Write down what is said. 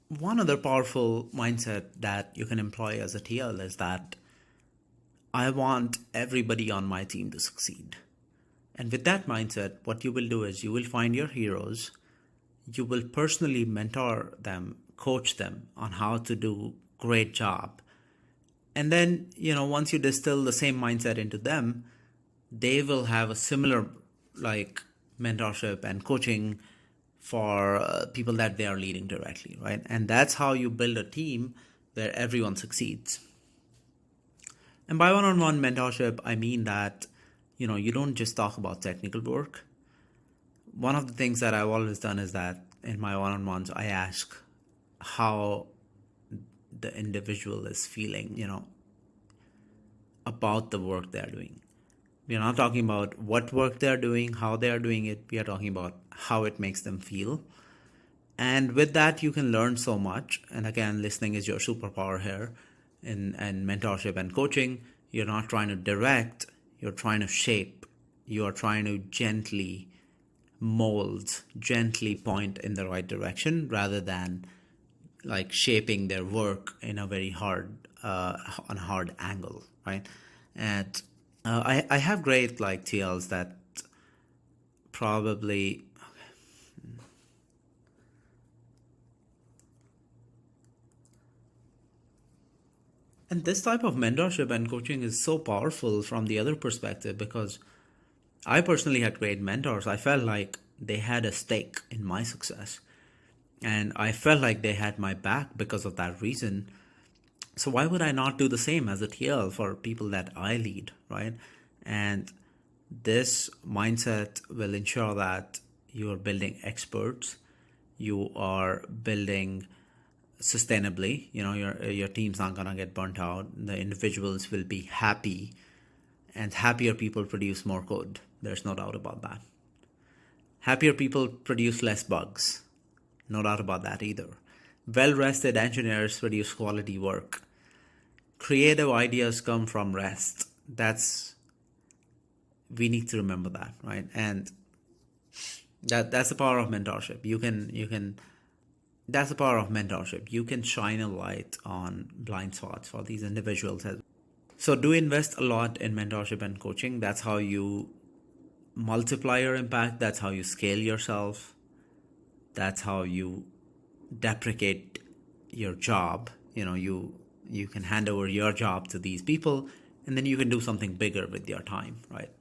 One other powerful mindset that you can employ as a TL is that I want everybody on my team to succeed. And with that mindset, what you will do is you will find your heroes, you will personally mentor them, coach them on how to do great job. And then, once you distill the same mindset into them, they will have a similar like mentorship and coaching for people that they are leading directly, right? And that's how you build a team where everyone succeeds. And by one-on-one mentorship, I mean that, you don't just talk about technical work. One of the things that I've always done is that in my one-on-ones, I ask how the individual is feeling, about the work they're doing. We are not talking about what work they're doing, how they're doing it. We are talking about how it makes them feel. And with that, you can learn so much. And again, listening is your superpower here in mentorship and coaching. You're not trying to direct, you're trying to shape. You are trying to gently mold, gently point in the right direction rather than like shaping their work in a very on a hard angle, right? And I have great like TLs that probably. And this type of mentorship and coaching is so powerful from the other perspective because I personally had great mentors. I felt like they had a stake in my success. And I felt like they had my back because of that reason. So why would I not do the same as a TL for people that I lead, right? And this mindset will ensure that you are building experts, you are building sustainably. Your team's not gonna get burnt out. The individuals will be happy, and happier people produce more code. There's no doubt about that. Happier people produce less bugs. No doubt about that either. Well rested engineers produce quality work. Creative ideas come from rest. We need to remember that, right? And that's the power of mentorship. That's the power of mentorship. You can shine a light on blind spots for these individuals. So do invest a lot in mentorship and coaching. That's how you multiply your impact. That's how you scale yourself. That's how you deprecate your job. You can hand over your job to these people, and then you can do something bigger with your time, right?